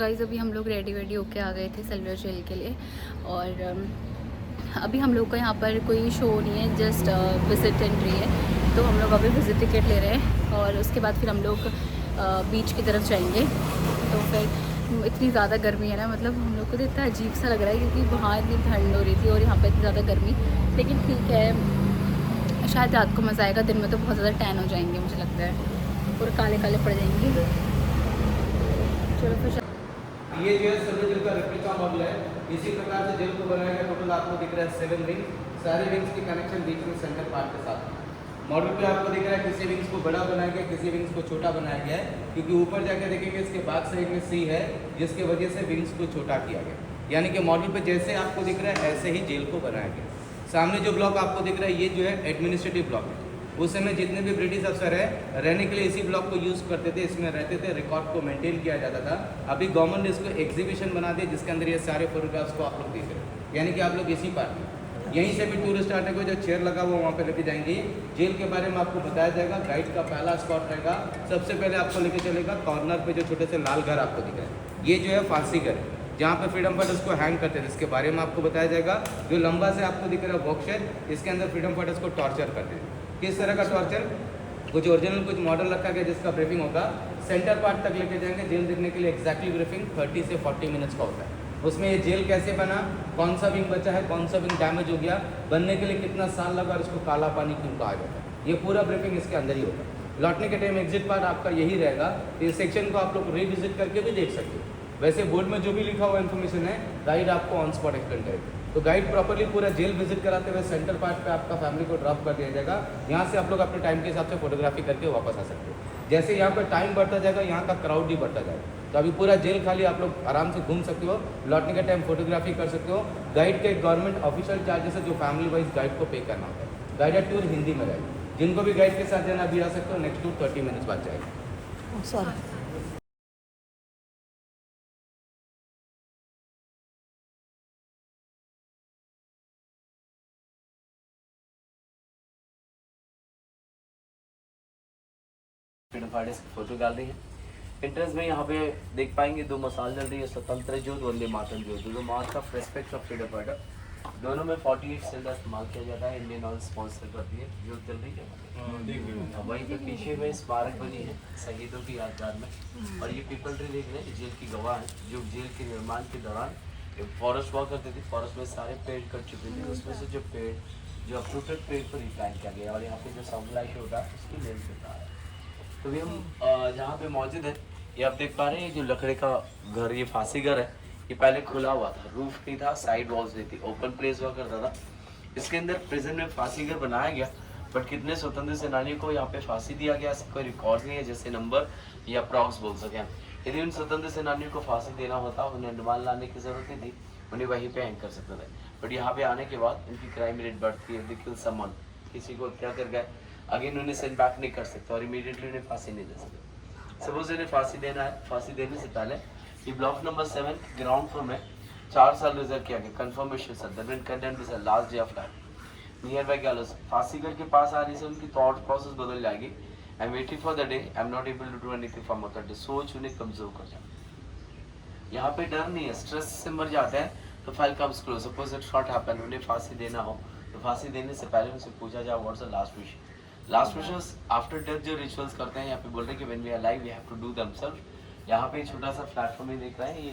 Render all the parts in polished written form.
Guys अभी हम लोग रेडी होके आ गए थे सलवर जेल के लिए और अभी हम लोग का यहाँ पर कोई शो नहीं है, जस्ट विज़िट एंट्री है। तो हम लोग अभी विज़िट टिकट ले रहे हैं और उसके बाद फिर हम लोग बीच की तरफ जाएंगे। तो फिर इतनी ज़्यादा गर्मी है ना, मतलब हम लोग को तो इतना अजीब सा लग रहा है क्योंकि वहाँ इतनी ठंड हो रही थी और यहाँ पर इतनी ज़्यादा गर्मी। लेकिन ठीक है, शायद रात को मज़ा आएगा, दिन में तो बहुत ज़्यादा टैन हो जाएंगे मुझे लगता है, और काले काले पड़ जाएंगे। चलो फिर ये जो है सलवर जेल का रेप्लिका मॉडल है। इसी प्रकार से जेल को बनाया गया। टोटल आपको दिख रहा है 7 विंग, सारे विंग्स की कनेक्शन बीच में सेंटर पार्ट के साथ। मॉडल पे आपको दिख रहा है किसी विंग्स को बड़ा बनाया गया, किसी विंग्स को छोटा बनाया गया है, क्योंकि ऊपर जाकर देखेंगे इसके बैक साइड में सी है, जिसकी वजह से विंग्स को छोटा किया गया। यानी कि मॉडल पे जैसे आपको दिख रहा है ऐसे ही जेल को बनाया गया। सामने जो ब्लॉक आपको दिख रहा है ये जो है एडमिनिस्ट्रेटिव ब्लॉक है। उस समय जितने भी ब्रिटिश अफसर है रहने के लिए इसी ब्लॉक को यूज़ करते थे, इसमें रहते थे, रिकॉर्ड को मेंटेन किया जाता था। अभी गवर्नमेंट ने इसको एग्जीबिशन बना दिया जिसके अंदर ये सारे फोटोग्राफ्स को आप लोग देख रहे हैं। यानी कि आप लोग इसी पार्ट में यहीं से भी टूरिस्ट आने को जो चेयर लगा हुआ वहाँ पे लेके जाएंगे। जेल के बारे में आपको बताया जाएगा। गाइड का पहला स्पॉट रहेगा, सबसे पहले आपको लेके चलेगा कॉर्नर पे जो छोटे से लाल घर आपको दिख रहे हैं, ये जो है फांसी घर है जहाँ पे फ्रीडम फाइटर्स को हैंग करते थे। इसके बारे में आपको बताया जाएगा। जो लंबा से आपको दिख रहा है बॉक्स है, इसके अंदर फ्रीडम फाइटर्स को टॉर्चर करते थे। किस तरह का टॉर्चर, कुछ ओरिजिनल कुछ मॉडल रखा गया जिसका ब्रीफिंग होगा। सेंटर पार्ट तक लेके जाएंगे जेल देखने के लिए। एग्जैक्टली ब्रीफिंग 30 से 40 मिनट्स का होता है। उसमें ये जेल कैसे बना, कौन सा विंग बचा है, कौन सा विंग डैमेज हो गया, बनने के लिए कितना साल लगा और इसको काला पानी क्यों कहा जाता है, ये पूरा ब्रीफिंग इसके अंदर ही होगा। लौटने के टाइम एग्जिट पार्ट आपका यही रहेगा। इस सेक्शन को आप लोग रिविजिट करके भी देख सकते हो। वैसे बोर्ड में जो भी लिखा हुआ इन्फॉर्मेशन है गाइड आपको ऑन स्पॉट एक्सप्लेन करेगा। तो गाइड प्रॉपर्ली पूरा जेल विजिट कराते हुए सेंटर पार्ट पे आपका फैमिली को ड्रॉप कर दिया जाएगा। यहाँ से आप लोग अपने टाइम के हिसाब से फोटोग्राफी करके वापस आ सकते हो। जैसे यहाँ पर टाइम बढ़ता जाएगा यहाँ का क्राउड भी बढ़ता जाएगा। तो अभी पूरा जेल खाली, आप लोग आराम से घूम सकते हो, लौटने के टाइम फोटोग्राफी कर सकते हो। गाइड के गवर्नमेंट ऑफिशियल चार्जेस है जो फैमिली वाइज गाइड को पे करना होता है। गाइडेड टूर हिंदी में रहेगा। जिनको भी गाइड के साथ जाना अभी आ सकते हो। नेक्स्ट टूर 30 मिनट्स बाद जाएगा। सॉरी। फ्रीडम फाइटर्स की फोटो डाल रही है। इंटरेस्ट में यहाँ पे देख पाएंगे 2 मसाल जल रही है, स्वतंत्र ज्योत, वंदे मातरम ज्योत, जो march of respect of freedom fighter. दोनों में 48 सेल का इस्तेमाल किया जाता है। इंडियन ऑयल स्पॉन्सर करती है। ज्योत जल रही है। वहीं पे पीछे में स्मारक बनी है शहीदों की यादगार में। और ये पीपल ट्री देख रहे हैं, जेल की गवाह है जो जेल के निर्माण के दौरान फॉरेस्ट हुआ करते थे। फॉरेस्ट में सारे पेड़ कट चुके थे, उसमें से जो पेड़ जो अप्रूटेड पेड़ को रिप्लांट किया गया और यहाँ पे जो सनलाइट होता है उसकी लेंथ होता है। तो अभी हम जहाँ पे मौजूद है, ये आप देख पा रहे हैं, ये जो लकड़े का घर, ये फांसी घर है। ये पहले खुला हुआ था, रूफ नहीं था, साइड वॉल्स नहीं थी, ओपन प्लेस हुआ करता था। इसके अंदर प्रेजेंट में फांसी घर बनाया गया, बट कितने स्वतंत्र सेनानियों को यहाँ पे फांसी दिया गया इसका कोई रिकॉर्ड नहीं है, जैसे नंबर या अप्रॉक्स बोल सके हम। यदि उन स्वतंत्र सेनानियों को फांसी देना होता, उन्हें अंडमान लाने की जरूरत नहीं थी, उन्हें वहीं पे हैंग कर सकते थे। बट यहाँ पे आने के बाद उनकी क्राइम रेट बढ़ती है। किल समवन, किसी को हत्या कर गए, अगेन उन्हें सेंड बैक नहीं कर सकते और इमीडिएटली उन्हें फांसी नहीं दे सकते। सपोज उन्हें फांसी देना है, फांसी देने से पहले ये ब्लॉक नंबर 7 ग्राउंड फ्लोर में 4 साल रिजर्व किया गया। Confirmation sir that condemned is last day of life near by gallows. फांसी घर के पास आने से उनकी थॉट प्रोसेस बदल जाएगी। I am waiting for the day I am not able to do anything for my day. सोच उन्हें कमजोर कर जाए। यहाँ पे डर नहीं है, स्ट्रेस से मर जाते हैं तो file comes close. Suppose it shot happen, उन्हें फांसी देना हो तो फांसी देने से पहले उनसे पूछा जाए what's the last wish. Last wishes after death जो रिचुअल्स करते हैं, यहाँ पे बोल रहे हैं कि when we are alive we have to do themselves. यहाँ पे छोटा सा प्लेटफॉर्म ही देख रहे हैं, ये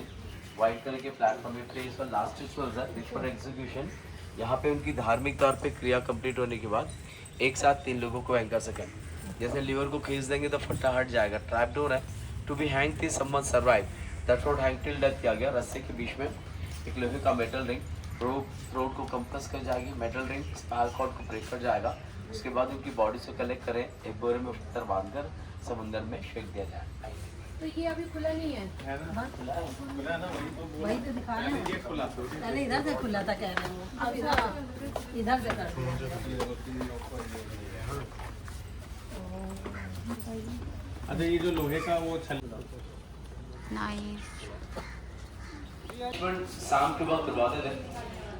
व्हाइट कलर के प्लेटफॉर्म में प्लेस फॉर लास्ट रिचुअल्स है बिफोर एग्जीक्यूशन। यहाँ पे उनकी धार्मिक तौर पे क्रिया कंप्लीट होने के बाद एक साथ 3 लोगों को हैंग कर सकें। जैसे लीवर को खींच देंगे तो फट्टा हट जाएगा। ट्रैप डोर है। टू बी हैंग थी someone survive that road hang till death किया गया। रस्से के बीच में एक लोहे का मेटल रिंग, रोड को कंप्रेस कर जाएगी, मेटल रिंग स्पाइनल कॉर्ड को ब्रेक कर जाएगा। उसके बाद उनकी बॉडी से कलेक्ट करें, एक बोरे में पत्थर बांधकर समुंदर में फेंक दिया जाए। तो ये अभी खुला नहीं है, हाँ, खुला है। खुला है ना, वही तो दिखा रहे हैं। ये खुला पहले इधर से खुला था कह रहे हैं वो, अब इधर से कर दिया। अच्छा, ये जो लोहे का वो छल नाइस। शाम के वक्त करवाते थे।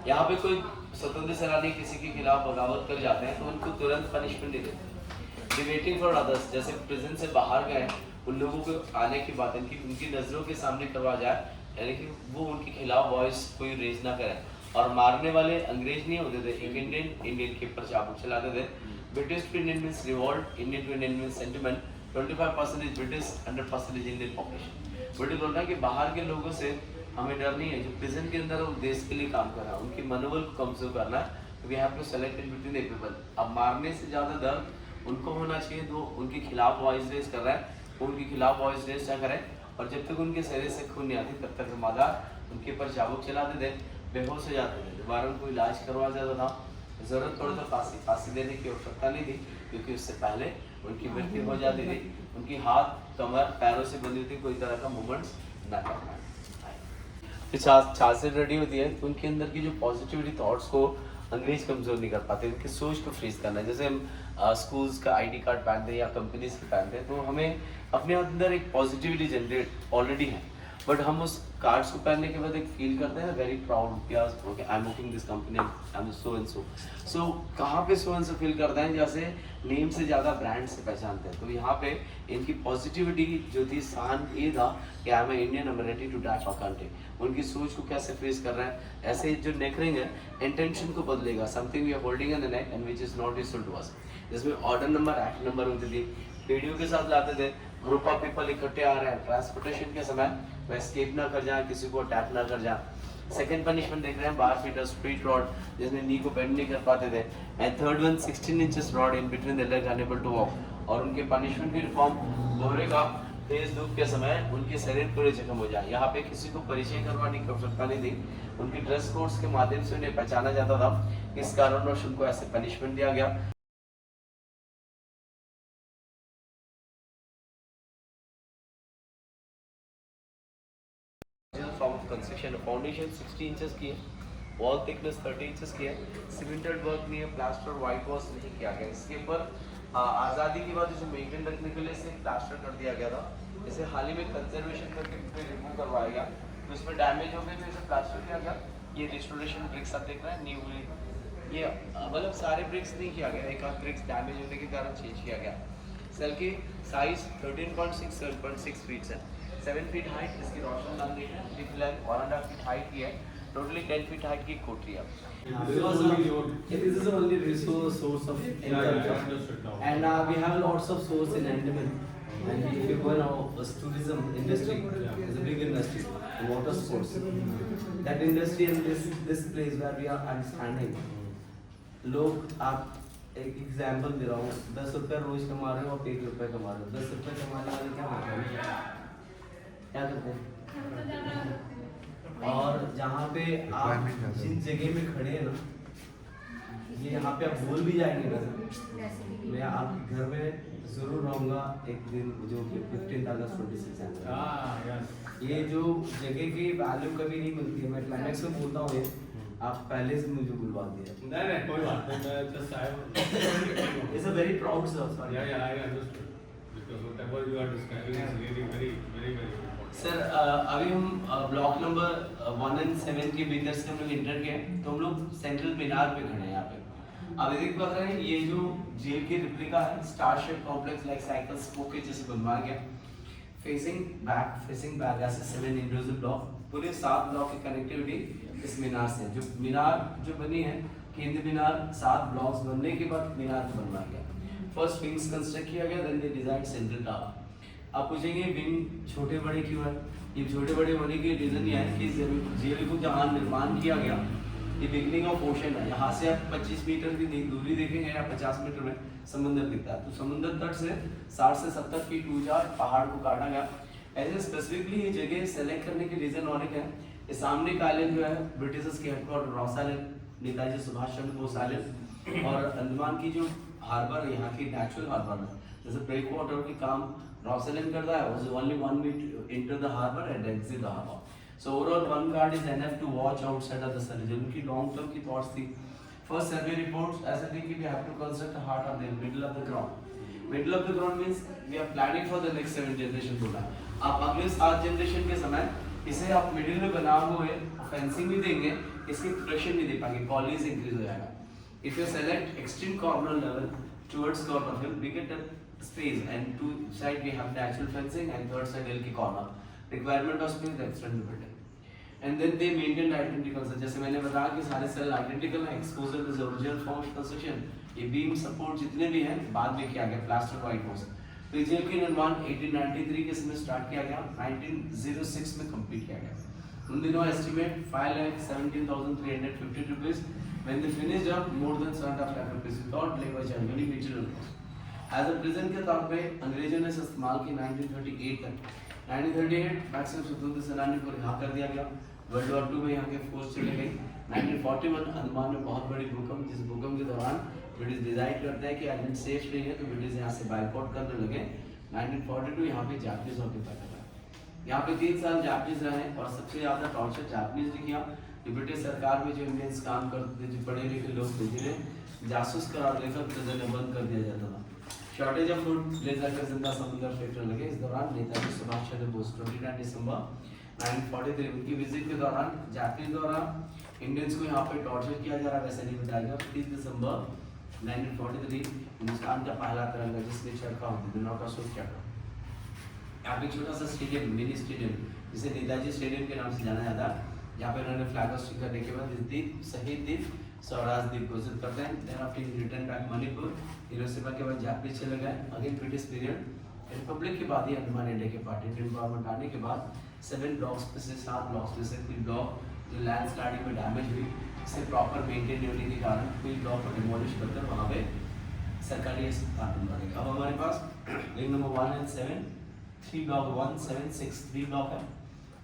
यहाँ पे कोई स्वतंत्र सेनानी किसी के खिलाफ बगावत कर जाते हैं तो उनको तुरंत पनिशमेंट नहीं देते। वेटिंग फॉर अदर्स, जैसे प्रिजन से बाहर गए उन लोगों को आने की बात उनकी नज़रों के सामने करवा जाए, यानी कि वो उनके खिलाफ वॉइस कोई रेज ना करें। और मारने वाले अंग्रेज नहीं होते थे, एक इंडियन के ऊपर चाबुक चलाते थे। British to Indian means revolt, Indian to Indian means sentiment. 25% British, 100% Indian population. British बोल रहा है कि बाहर के लोगों से हमें डर नहीं है, जो प्रिजन के अंदर है वो देश के लिए काम कर रहा है, उनकी मनोबल को कमजोर करना है। We have to select in between the people. अब मारने से ज़्यादा दर्द उनको होना चाहिए जो उनके खिलाफ वॉइस रेज कर रहा है, वो उनके खिलाफ वॉइस रेज ना करें। और जब तक उनके शरीर से खून नहीं आती तब तक जमादार उनके ऊपर चाबुक चलाते थे, बेहोश हो जाते थे। दोबारा उनको इलाज करवा जाता था, ज़रूरत पड़े तो फांसी देने की आवश्यकता नहीं थी, क्योंकि उससे पहले उनकी मृत्यु हो जाती थी। उनकी हाथ, कमर, पैरों से बंधी थी, कोई तरह का मूवमेंट्स ना करना। फिर छाछ से रेडी होती है तो उनके अंदर की जो पॉजिटिविटी थॉट्स को अंग्रेज कमजोर नहीं कर पाते, उनकी सोच को फ्रीज करना है। जैसे हम स्कूल्स का आईडी कार्ड पहनते हैं या कंपनीज के पहनते हैं, तो हमें अपने अंदर एक पॉजिटिविटी जनरेट ऑलरेडी है, बट हम उस कार्ड्स को पहनने के बाद एक फील करते हैं very proud, okay I am working this company, I am so and so. So कहाँ पे सो एंड सो फील करते हैं, जैसे नेम से ज़्यादा ब्रांड से पहचानते हैं। तो यहाँ पे इनकी पॉजिटिविटी जो थी, शान ये था कि I am Indian, I am ready to die for country. उनकी सोच को कैसे फेस कर रहे हैं। ऐसे जो नेक रिंग है इंटेंशन को बदलेगा, something we are holding in the neck and which is not used to us. जिसमें ऑर्डर नंबर, एक्ट नंबर होती थी, वीडियो के साथ लाते थे, ग्रुप ऑफ पीपल इकट्ठे आ रहे हैं, ट्रांसपोर्टेशन के समय वह एस्केप ना कर जाए, किसी को अटैक ना कर जाए। सेकंड पनिशमेंट देख रहे हैं, बार फीटर स्ट्रीट रॉड, जिसमें नी को बेंड नहीं कर पाते थे। And third one 16 inches rod in between the leg, enable to walk. और उनके पनिशमेंट की रिफॉर्म, दोहरे का तेज धूप के समय उनके शरीर पूरे जख्म हो जाए। यहाँ पे किसी को परिचय करवाने की आवश्यकता नहीं थी, उनकी ड्रेस कोड्स के माध्यम से उन्हें पहचाना जाता था। इस कारणवश उनको ऐसे पनिशमेंट दिया गया। Form of construction, foundation 60 inches की है, वॉल थिकनेस 30 इंचेस की है, सीमेंटेड वर्क नहीं है, प्लास्टर व्हाइट वॉश नहीं किया गया। इसके ऊपर आज़ादी के बाद इसे मेंटेन रखने के लिए इसे प्लास्टर कर दिया गया था। इसे हाल ही में कंजर्वेशन करके रिमूव करवाया गया, तो इसमें डैमेज हो गए तो इसे प्लास्टर किया गया। ये रिस्टोरेशन ब्रिक्स आप देख रहे हैं, न्यू हुई, ये मतलब सारे ब्रिक्स नहीं किया गया, एक आध ब्रिक्स डैमेज होने के कारण चेंज किया गया। सेल की साइज 13.6 7.6 फीट है, 7 फीट हाइट इसकी रोशन लाल है, 1.5 फीट हाइट की है, टोटली 10 फीट हाइट की कोठरी है। Because this is the only resource of income, and we have lots of source in Andaman. And if you go now, tourism industry is a big industry, water sports. That industry and this place where we are standing, लोग आप एक example दे रहा हूँ, 10 रुपये रोज कमा रहे हो, आप 1 रुपये कमा रहे हो। 10 रुपये कमाने वाले क्या करते हैं? और जहाँ पे आप जिन जगह में खड़े हैं ना, ये यहाँ पे आप भूल भी जाएंगे ना, मैं आपके घर में जरूर रहूँगा एक दिन, जो कि 15th August 26 ये जो जगह की वैल्यू कभी नहीं मिलती है। मैं क्लाइमेक्स में बोलता हूँ, आप पहले से मुझे बुलवा दिया। नहीं कोई बात नहीं, मैं just I It's a very proud sir, sorry. yeah I understood because whatever you are describing is really very important. Sir अभी हम ब्लॉक नंबर 1 and 7 के भीतर से हम लोग इंटर किए, तो हम लोग सेंट्रल मीनार पे खड़े हैं। यहाँ पे अब देख पा रहे हैं, ये जो जेल की रिप्लिका है, star shape complex like cycle spoke के जैसे बनवाया गया। फेसिंग बैक ऐसे 7 इंडिविजुअल ब्लॉक, पूरे 7 ब्लॉक की कनेक्टिविटी इस मीनार से। जो मीनार जो बनी है, केंद्रीय मीनार 7 ब्लॉक्स बनने के बाद मीनार को बनवाया गया। फर्स्ट विंग्स कंस्ट्रक्ट किया गया, then they design central tower. आप पूछेंगे विंग छोटे बड़े क्यों है? ये छोटे बड़े होने के रीज़न ये है कि जेल को जहाँ निर्माण किया गया, ये बिगनिंग ऑफ ओशन है। यहाँ से आप 25 मीटर की दूरी देखेंगे या 50 मीटर में समुद्र दिखता है, तो समुद्र तट से 60 से 70 फीट ऊंचा पहाड़ को काटा गया। ऐसे स्पेसिफिकली ये जगह सेलेक्ट करने के रीज़न और है, ये सामने का आइलैंड जो है ब्रिटिशर्स के headquarter Ross island, Netaji Subhash Chandra Bose island, और अंडमान की जो हार्बर यहाँ की नेचुरल हार्बर है, जैसे ब्रेक वाटर के काम रॉस आइलैंड करता है, was only 1 meter enter the harbor and exit the harbor. So overall one guard is enough to watch outside of the surgery. उनकी long term की thoughts थी। First survey reports ऐसे थी कि we have to construct a heart on the middle of the ground. Middle of the ground means we are planning for the next 7 generation बोला। आप अगले 7 generation के समय इसे आप मिडिल में बना हुए फेंसिंग भी देंगे, इसकी प्रोटेक्शन भी दे पाएंगे, कॉलोनीज इंक्रीज हो जाएगा। If you select extreme corner level towards corner hill, we get a space, and two side we have natural fencing, and third side hill ki corner. Requirement of space, they extend the building. And then they maintained identical. So जैसे मैंने बताया कि सारे cell identical हैं, exposure is original form of construction. ये beam support जितने भी हैं बाद में किया गया, प्लास्टर व्हाइट वॉश. तो जेल का निर्माण 1893 के समय स्टार्ट किया गया, 1906 में कंप्लीट किया गया. उन दिनों estimate 5,17,350 rupees. When they finished up, more than 7.5 lakh rupees without labor charge, only material cost. As a present के तौर पे अंग्रेजों ने इस्तेमाल की 1938 तक. 1938 मैक्सिमम स्वतंत्र सेनानी को रिहा कर दिया गया. वर्ल्ड वॉर 2 में यहाँ के फोर्स चले गई. 1941 अंडमान में बहुत बड़ी भूकंप, जिस भूकंप के दौरान ब्रिटिश डिसाइड करते हैं कि आइलैंड सेफ नहीं है, तो ब्रिटिश यहाँ से बाइकआउट करने लगे. 1942 यहाँ पे जापानीज ऑक्यूपाई कर. यहाँ पे 3 साल जापानीज रहे और सबसे ज़्यादा टॉर्चर जापानीज ने किया. ब्रिटिश सरकार में जो इंडियंस काम करते थे, जो पढ़े लिखे लोग थे, जिन्हें जासूस करार लेकर प्रिजन बंद कर दिया जाता था. शॉर्टेज ऑफ फूड ले जाकर जिंदा समुद्र फेंकने लगे. इस दौरान नेताजी सुभाष चंद्र बोस 29 दिसंबर 1943 उनकी विजिट के दौरान जापानीज द्वारा इंडियंस को यहाँ पे टॉर्चर किया जा रहा, वैसे नहीं बताया गया. 30 दिसंबर 1943 हिंदुस्तान का पहला तिरंगा जिसने चरखा का सूट चढ़ा. यहाँ पे छोटा सा स्टेडियम, मिनी स्टेडियम, जिसे नेताजी स्टेडियम के नाम से जाना जाता है. यहाँ पे उन्होंने फ्लैग होस्टिंग करने के बाद इस द्वीप शहीद द्वीप स्वराज द्वीप घोषित करते हैं. Then after return back Manipur. Hiroshima के बाद जापानीज चले गए. Again British period. रिपब्लिक के बाद ही अंडमान इंडिया के पार्टी इंडियन गवर्नमेंट आने के बाद 7 ब्लॉक्स में से 7 ब्लॉक्स में से कोई ब्लॉक जो लैंड स्लाइडिंग में डैमेज हुई, इसे प्रॉपर मेंटेन नहीं होने के कारण कोई ब्लॉक को डिमोलिश करकर वहाँ पे सरकारी अस्पताल बनवाएगा. अब हमारे पास wing number 1 and 7 3 block 1, 7, 6 3 block है.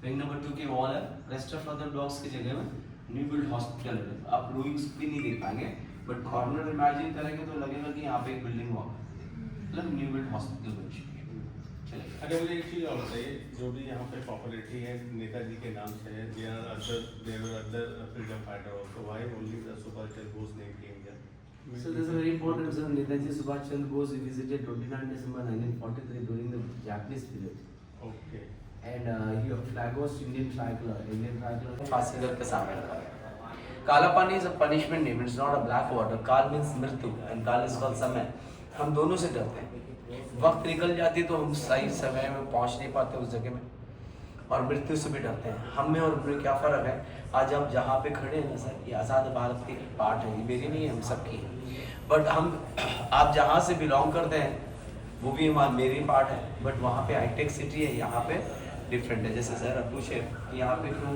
विंग नंबर 2 की वॉल है. रेस्ट ऑफ अदर ब्लॉक्स की जगह में न्यू बिल्ड हॉस्पिटल है. आप रूइंग्स भी नहीं देख पाएंगे, बट कॉर्नर इमेजिन करेंगे तो लगेगा कि यहाँ पे एक बिल्डिंग हुआ, मतलब न्यू बिल्ड हॉस्पिटल बन चुकी है. चलिए. अरे मुझे एक चीज़ और बताइए, जो भी यहाँ पे पॉपुलरिटी है नेताजी के नाम से है, there other freedom fighter also, why only the Subhash Chandra Bose name came here? So this is very important, sir. Netaji Subhash Chandra Bose visited 29 December 1943 during the Japanese period. Okay. And he flag was Indian tricolor. फांसी दर के सामने रखा. काला पानी is a punishment name. It's not a black water. काल means मृत्यु and काल is called समय. हम दोनों से डरते हैं. वक्त निकल जाती तो हम सही समय में पहुंच नहीं पाते उस जगह में, और मृत्यु से भी डरते हैं. हम में और उनमें क्या फ़र्क है? आज हम जहाँ पे खड़े हैं ना सर, ये आज़ाद भारत की पार्ट है, ये मेरी नहीं है, हम सबकी है. बट हम आप जहाँ से बिलोंग करते हैं वो भी हमारी मेरी पार्ट है, बट वहाँ पे हाईटेक सिटी है, यहाँ पे डिफरेंट है. जैसे सर अब पूछे कि यहाँ पे क्यों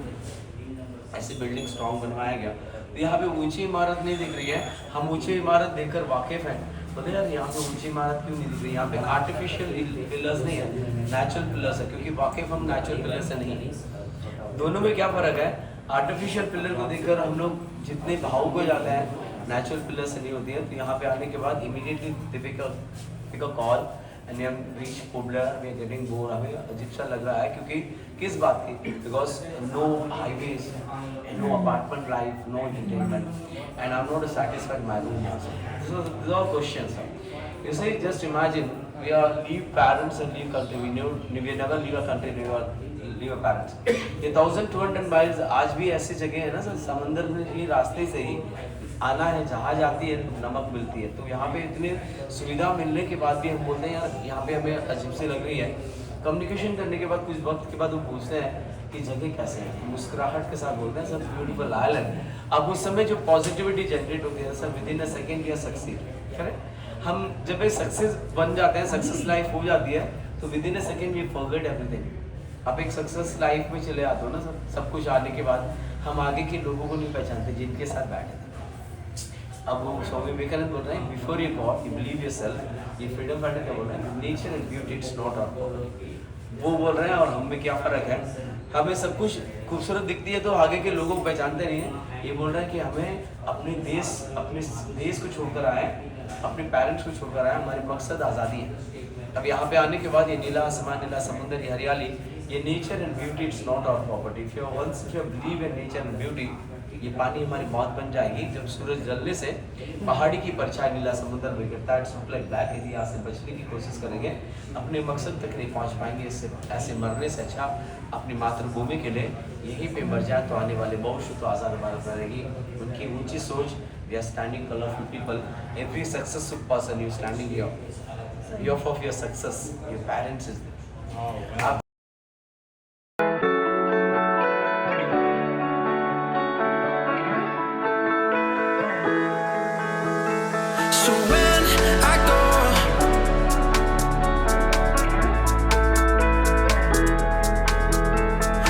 ऐसी बिल्डिंग स्ट्रॉन्ग बनवाया गया, तो यहाँ पे ऊंची इमारत नहीं दिख रही है. हम ऊंची इमारत देखकर वाकिफ़ हैं, बोले यार यहाँ पे ऊंची इमारत क्यों नहीं दिख रही. यहाँ पे आर्टिफिशियल पिलर्स नहीं है, नेचुरल पिलर्स है, क्योंकि वाकिफ़ हम नेचुरल पिलर से नहीं है. दोनों में क्या फ़र्क है? आर्टिफिशियल पिलर को देखकर हम लोग जितने भावुक हो जाते हैं, नेचुरल पिलर से नहीं होती है. तो यहाँ पे आने के बाद immediately pick a call and हम reach cobbler. We are getting bore. हमें अजीब सा लग रहा है, क्योंकि किस बात की? Because no highways, no apartment life, no entertainment, and I am not satisfied my room also. These are questions. You see, just imagine we are leave parents and leave country. We never leave a country, leave a parents. ये 1200 miles आज भी ऐसी जगह है ना sir, समंदर में ही रास्ते से ही आना है, जहाज आती है, नमक मिलती है. तो यहाँ पे इतनी सुविधा मिलने के बाद भी हम बोलते हैं यार यहाँ पे हमें अजीब सी लग रही है. कम्युनिकेशन करने के बाद कुछ वक्त के बाद वो पूछते हैं कि जगह कैसे है, मुस्कुराहट के साथ बोलते हैं सर ब्यूटीफुल आइलैंड. अब उस समय जो पॉजिटिविटी जनरेट होती है sir, within a second we are succeed. Correct. हम जब एक सक्सेस बन जाते हैं, सक्सेस लाइफ हो जाती है, तो within a second we forget everything. आप एक सक्सेस लाइफ में चले आते हो ना सर, सब कुछ आने के बाद हम आगे के लोगों को नहीं पहचानते जिनके साथ बैठे थे. अब वो स्वामी विवेकानंद बोल रहे हैं, before you God you believe yourself. ये फ्रीडम फाइटर क्या बोल रहे हैं? Nature and beauty it's not our problem. वो बोल रहे हैं और हम में क्या फ़र्क है? हमें सब कुछ खूबसूरत दिखती है तो आगे के लोगों को पहचानते नहीं हैं. ये बोल रहे हैं कि हमें अपने देश को छोड़कर आए, अपने पेरेंट्स को छोड़कर आए. हमारी मकसद आज़ादी है. अब यहाँ पे आने के बाद ये नीला आसमान, नीला समुंदर, ये हरियाली, ये nature and beauty it's not our property. If you believe in nature and beauty, ये पानी हमारी मौत बन जाएगी. जब सूरज जलने से पहाड़ी की परछाई नीला समुद्र में गिरता है, इट्स लाइक ब्लैक. यदि यहाँ से बचने की कोशिश करेंगे अपने मकसद तक नहीं पहुँच पाएंगे. इससे ऐसे मरने से अच्छा अपनी मातृभूमि के लिए यहीं पे मर जाए तो आने वाले भविष्य तो आज़ाद भारत रहेगी. उनकी ऊंची सोच. We are standing colourful people. Every successful person you standing here of your success, your parents is there. Oh, wow. So when I go,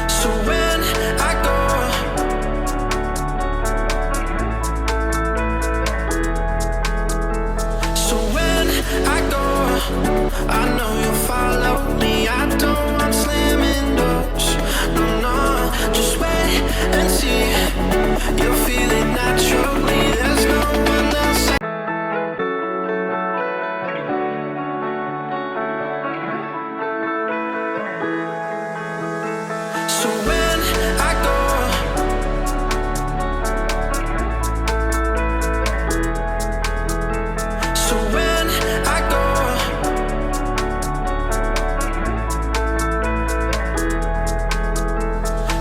so when I go, so when I go, I know you'll follow me. I don't want slamming doors, no, no. Just wait and see. You'll feel it naturally. There's no one else. So when I go, so when I go,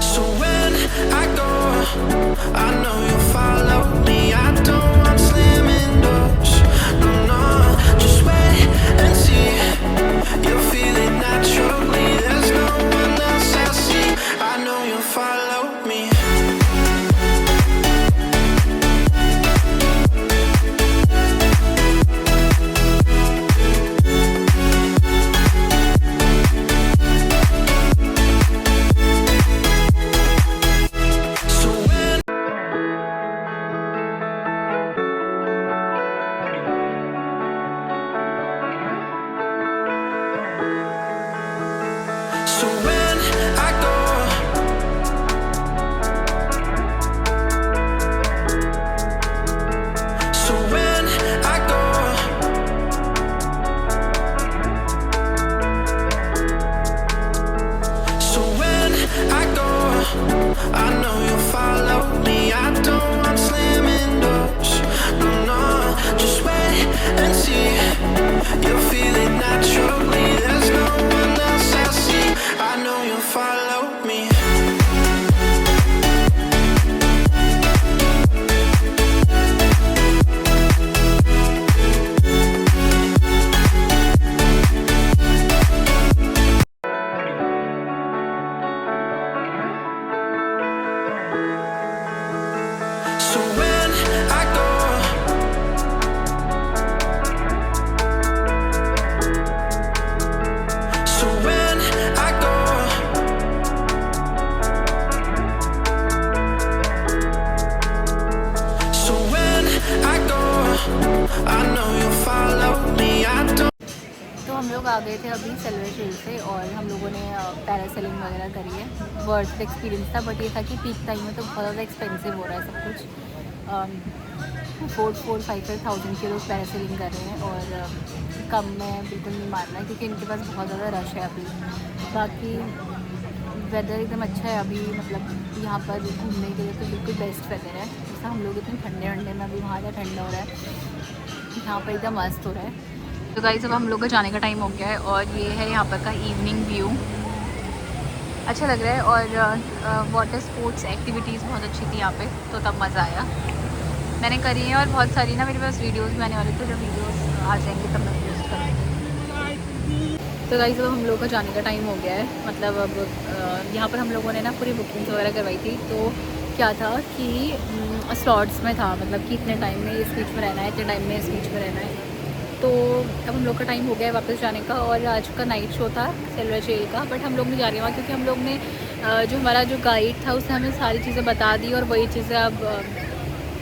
so when I go, I know you'll follow me. I don't want slamming doors, no, no. Just wait and see. You'll feel it naturally. There's no one else I see. I know you'll follow me. So when So when I go, so when I go, so when I go, I know you'll follow me. I don't want slamming doors, no, no. Just wait and see. You'll feel it naturally. There's no one else I see. I know you'll follow me. So when I go, so when I go, so when I go, I know you'll follow me. I don't. तो हम लोग आ गए थे अभी silver झील से और हम लोगों ने पैरासेलिंग वगैरह करी है। वर्थ एक्सपीरियंस था, बट ये था कि पीक टाइम में तो बहुत ज़्यादा एक्सपेंसिव हो रहा है सब कुछ। 4,500 के लोग पैरासेलिंग कर रहे हैं और कम में बिल्कुल नहीं मारना है क्योंकि इनके पास बहुत ज़्यादा रश है अभी। बाकी वेदर एकदम अच्छा है अभी, मतलब यहाँ पर घूमने के लिए तो बिल्कुल बेस्ट वेदर है। जैसा हम लोग इतने ठंडे ठंडे में, अभी वहाँ का ठंडा हो रहा है, यहाँ पर एकदम मस्त हो रहा है। तो गाइस अब हम लोग का जाने का टाइम हो गया है और ये है यहाँ पर का इवनिंग व्यू। अच्छा लग रहा है और वाटर स्पोर्ट्स एक्टिविटीज़ बहुत अच्छी थी यहाँ पे, तो तब मज़ा आया। मैंने करी है और बहुत सारी ना मेरे पास वीडियोस भी आने वाले थे, जब वीडियोस आ जाएंगे तब मैं पोस्ट करूँगी। तो गाइस अब हम लोग का जाने का टाइम हो गया है, मतलब अब यहाँ पर हम लोगों ने ना पूरी बुकिंग्स वगैरह करवाई थी। तो क्या था कि स्लॉट्स में था, मतलब कि इतने टाइम में इस बीच में रहना है, इतने टाइम में इस बीच में रहना है। तो अब हम लोग का टाइम हो गया है वापस जाने का और आज का नाइट शो था सिल्वर झील का, बट हम लोग नहीं जा रहे वहाँ क्योंकि हम लोग ने जो हमारा जो गाइड था उसने हमें सारी चीज़ें बता दी और वही चीज़ें अब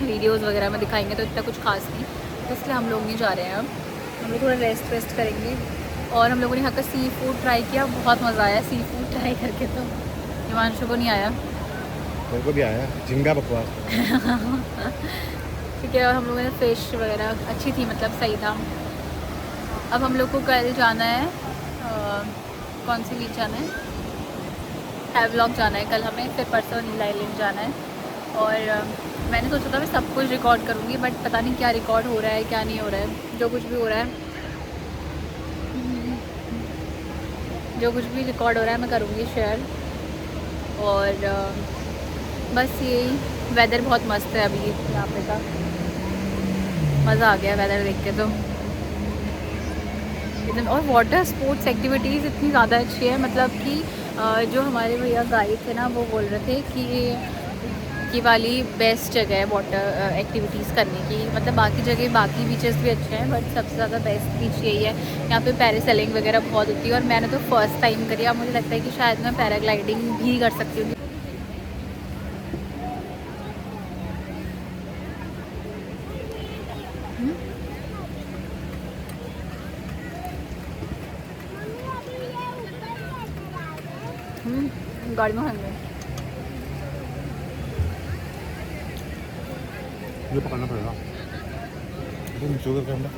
वीडियोस वगैरह में दिखाएंगे तो इतना कुछ खास नहीं, तो इसलिए हम लोग नहीं जा रहे हैं। अब हम लोग थोड़ा रेस्ट करेंगे। और हम लोगों ने यहाँ का सी फूड ट्राई किया, बहुत मज़ा आया सी फूड ट्राई करके। तो हिमांशु को नहीं आया, मेरे को भी आया झिंगा बकवास। ठीक है। और हम लोगों ने फ़िश वगैरह अच्छी थी, मतलब सही था। अब हम लोग को कल जाना है, कौन सी बीच जाना है, हैवलॉक जाना है कल हमें, फिर परसों नीला आइलैंड जाना है। और मैंने सोचा था मैं सब कुछ रिकॉर्ड करूँगी, बट पता नहीं क्या रिकॉर्ड हो रहा है क्या नहीं हो रहा है। जो कुछ भी हो रहा है, जो कुछ भी रिकॉर्ड हो रहा है मैं करूँगी शेयर। और बस यही, वेदर बहुत मस्त है अभी यहाँ पे का, मज़ा आ गया वेदर देख के। तो एकदम। और वाटर स्पोर्ट्स एक्टिविटीज़ इतनी ज़्यादा अच्छी है, मतलब कि जो हमारे भैया गाइड थे ना, वो बोल रहे थे कि ये वाली बेस्ट जगह है वाटर एक्टिविटीज़ करने की। मतलब बाकी जगह बाकी बीचेस भी अच्छे हैं, बट सबसे ज़्यादा बेस्ट बीच यही है। यहाँ पे पैरासेलिंग वगैरह बहुत होती है और मैंने तो फर्स्ट टाइम करी। अब मुझे लगता है कि शायद मैं पैराग्लाइडिंग भी कर सकती हूँ। गाड़ी में खाएंगे। ये पकड़ना पड़ेगा। तो नीचे उधर camera.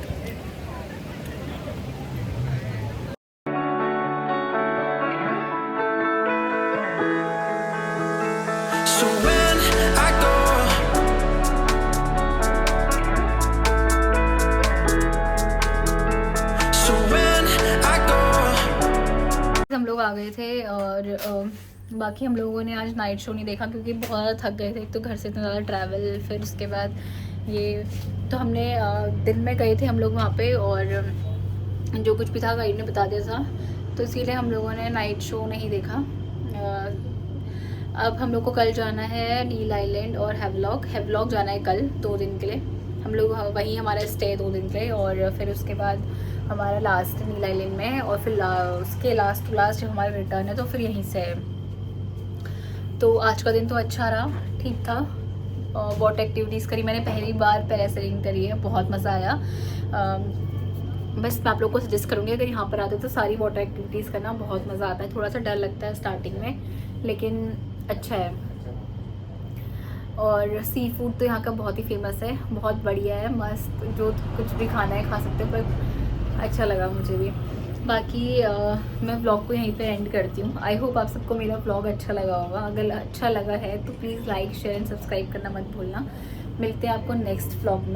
So when I go, so when I go. हम लोग आ गए थे और बाकी हम लोगों ने आज नाइट शो नहीं देखा क्योंकि बहुत ज़्यादा थक गए थे। एक तो घर से इतना ज़्यादा ट्रैवल, फिर उसके बाद ये तो हमने दिन में गए थे हम लोग वहाँ पे, और जो कुछ भी था गाइड ने बता दिया था, तो इसीलिए हम लोगों ने नाइट शो नहीं देखा। अब हम लोग को कल जाना है नील आइलैंड और हैवलॉक जाना है कल 2 दिन के लिए। हम लोग वहीं हमारा स्टे 2 दिन के लिए, और फिर उसके बाद हमारा लास्ट नील आइलैंड में है, और फिर उसके लास्ट टू लास्ट जब हमारा रिटर्न है तो फिर यहीं से है। तो आज का दिन तो अच्छा रहा, ठीक था। वाटर एक्टिविटीज़ करी मैंने, पहली बार पैरासेलिंग करी है, बहुत मज़ा आया। बस मैं आप लोग को सजेस्ट करूँगी अगर यहाँ पर आते हो तो सारी वाटर एक्टिविटीज़ करना, बहुत मज़ा आता है। थोड़ा सा डर लगता है स्टार्टिंग में, लेकिन अच्छा है। और सी फूड तो यहाँ का बहुत ही फेमस है, बहुत बढ़िया है, मस्त। जो कुछ भी खाना है खा सकते हो, पर अच्छा लगा मुझे भी। बाकी मैं व्लॉग को यहीं पे एंड करती हूँ। आई होप आप सबको मेरा व्लॉग अच्छा लगा होगा। अगर अच्छा लगा है तो please like share and subscribe करना मत भूलना। मिलते हैं आपको नेक्स्ट व्लॉग में।